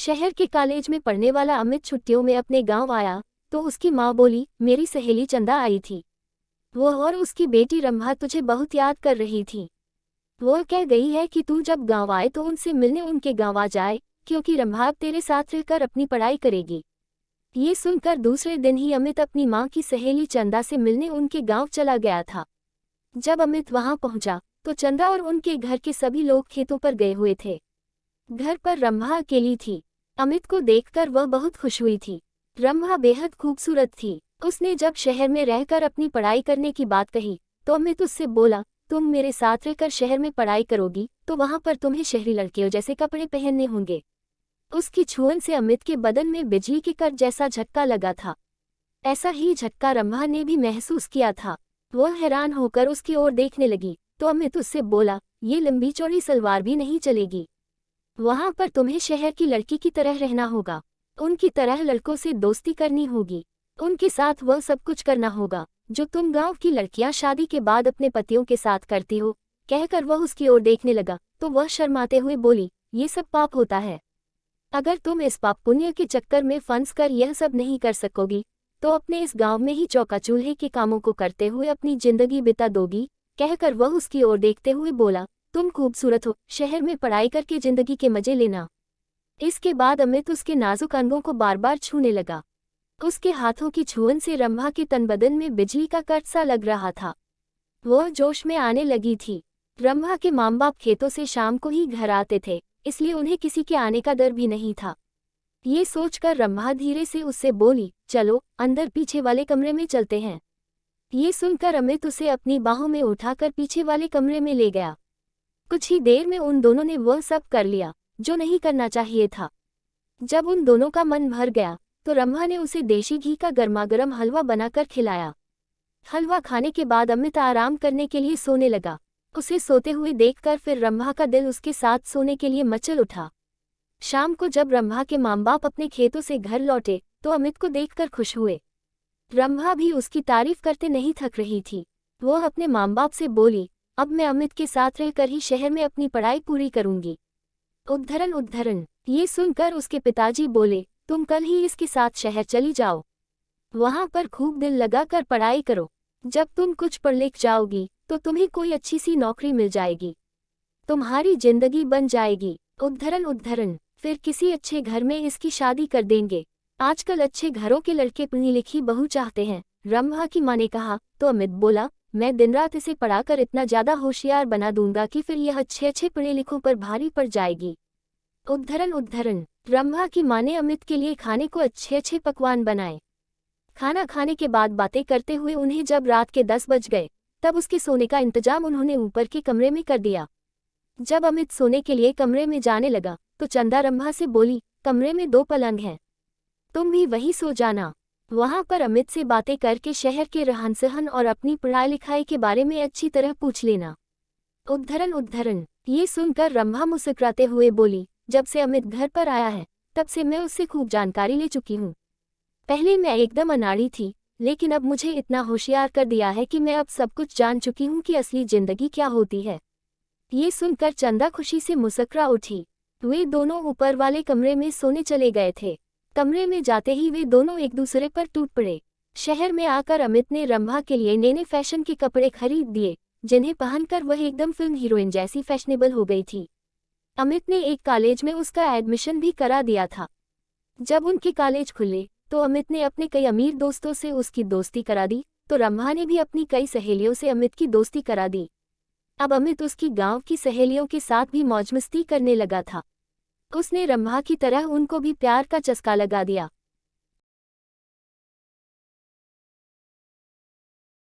शहर के कॉलेज में पढ़ने वाला अमित छुट्टियों में अपने गांव आया तो उसकी माँ बोली, मेरी सहेली चंदा आई थी। वो और उसकी बेटी रंभा तुझे बहुत याद कर रही थी। वो कह गई है कि तू जब गांव आए तो उनसे मिलने उनके गांव आ जाए, क्योंकि रंभा अब तेरे साथ रहकर अपनी पढ़ाई करेगी। ये सुनकर दूसरे दिन ही अमित अपनी माँ की सहेली चंदा से मिलने उनके गांव चला गया था। जब अमित वहां पहुंचा तो चंदा और उनके घर के सभी लोग खेतों पर गए हुए थे। घर पर रंभा अकेली थी। अमित को देखकर वह बहुत खुश हुई थी। रंभा बेहद खूबसूरत थी। उसने जब शहर में रहकर अपनी पढ़ाई करने की बात कही तो अमित उससे बोला, तुम मेरे साथ रहकर शहर में पढ़ाई करोगी तो वहां पर तुम्हें शहरी लड़कियों जैसे कपड़े पहनने होंगे। उसकी छुअन से अमित के बदन में बिजली के कट जैसा झटका लगा था। ऐसा ही झटका रंभा ने भी महसूस किया था। वह हैरान होकर उसकी ओर देखने लगी तो अमित उससे बोला, ये लंबी चौड़ी सलवार भी नहीं चलेगी। वहां पर तुम्हें शहर की लड़की की तरह रहना होगा। उनकी तरह लड़कों से दोस्ती करनी होगी। उनके साथ वह सब कुछ करना होगा जो तुम गांव की लड़कियां शादी के बाद अपने पतियों के साथ करती हो। कहकर वह उसकी ओर देखने लगा तो वह शर्माते हुए बोली, ये सब पाप होता है। अगर तुम इस पाप पुण्य के चक्कर में फंस कर यह सब नहीं कर सकोगी तो अपने इस गांव में ही चौका चूल्हे के कामों को करते हुए अपनी जिंदगी बिता दोगी। कहकर वह उसकी ओर देखते हुए बोला, तुम खूबसूरत हो, शहर में पढ़ाई करके जिंदगी के मजे लेना। इसके बाद अमित उसके नाजुक अंगों को बार बार छूने लगा। उसके हाथों की छुअन से रंभा के तन बदन में बिजली का कट सा लग रहा था। वह जोश में आने लगी थी। रंभा के माँ बाप खेतों से शाम को ही घर आते थे, इसलिए उन्हें किसी के आने का डर भी नहीं था। ये सोचकर रंभा धीरे से उससे बोली, चलो अंदर पीछे वाले कमरे में चलते हैं। ये सुनकर अमित उसे अपनी बाहों में उठाकर पीछे वाले कमरे में ले गया। कुछ ही देर में उन दोनों ने वह सब कर लिया जो नहीं करना चाहिए था। जब उन दोनों का मन भर गया तो रंभा ने उसे देशी घी का गर्मागर्म हलवा बनाकर खिलाया। हलवा खाने के बाद अमित आराम करने के लिए सोने लगा। उसे सोते हुए देखकर फिर रंभा का दिल उसके साथ सोने के लिए मचल उठा। शाम को जब रंभा के माँ बाप अपने खेतों से घर लौटे तो अमित को देखकर खुश हुए। रंभा भी उसकी तारीफ करते नहीं थक रही थी। वह अपने माँ बाप से बोली, अब मैं अमित के साथ रहकर ही शहर में अपनी पढ़ाई पूरी करूंगी। उद्धरण उद्धरण। ये सुनकर उसके पिताजी बोले, तुम कल ही इसके साथ शहर चली जाओ। वहां पर खूब दिल लगाकर पढ़ाई करो। जब तुम कुछ पढ़ लिख जाओगी तो तुम्हें कोई अच्छी सी नौकरी मिल जाएगी। तुम्हारी जिंदगी बन जाएगी। उद्धरण उद्धरण। फिर किसी अच्छे घर में इसकी शादी कर देंगे। आजकल अच्छे घरों के लड़के पढ़ी लिखी बहू चाहते हैं। रंभा की माँ ने कहा तो अमित बोला, मैं दिन रात इसे पढ़ाकर इतना ज्यादा होशियार बना दूंगा कि फिर यह अच्छे अच्छे पढ़े लिखों पर भारी पड़ जाएगी। उद्धरण उद्धरण। रंभा की माँ ने अमित के लिए खाने को अच्छे अच्छे पकवान बनाए। खाना खाने के बाद बातें करते हुए उन्हें जब रात के 10 बज गए तब उसके सोने का इंतजाम उन्होंने ऊपर के कमरे में कर दिया। जब अमित सोने के लिए कमरे में जाने लगा तो चंदा रंभा से बोली, कमरे में 2 पलंग हैं, तुम भी वहीं सो जाना। वहां पर अमित से बातें करके शहर के रहन सहन और अपनी पढ़ाई लिखाई के बारे में अच्छी तरह पूछ लेना। उद्धरण उद्धरण। ये सुनकर रंभा मुस्कुराते हुए बोली, जब से अमित घर पर आया है तब से मैं उससे खूब जानकारी ले चुकी हूँ। पहले मैं एकदम अनाड़ी थी, लेकिन अब मुझे इतना होशियार कर दिया है कि मैं अब सब कुछ जान चुकी हूँ कि असली जिंदगी क्या होती है। ये सुनकर चंदा खुशी से मुस्कुरा उठी। वे दोनों ऊपर वाले कमरे में सोने चले गए थे। कमरे में जाते ही वे दोनों एक दूसरे पर टूट पड़े। शहर में आकर अमित ने रंभा के लिए नए नए फैशन के कपड़े खरीद दिए, जिन्हें पहनकर वह एकदम फिल्म हीरोइन जैसी फैशनेबल हो गई थी। अमित ने एक कॉलेज में उसका एडमिशन भी करा दिया था। जब उनके कॉलेज खुले तो अमित ने अपने कई अमीर दोस्तों से उसकी दोस्ती करा दी, तो रंभा ने भी अपनी कई सहेलियों से अमित की दोस्ती करा दी। अब अमित उसकी गांव की सहेलियों के साथ भी मौज मस्ती करने लगा था। उसने रंभा की तरह उनको भी प्यार का चस्का लगा दिया।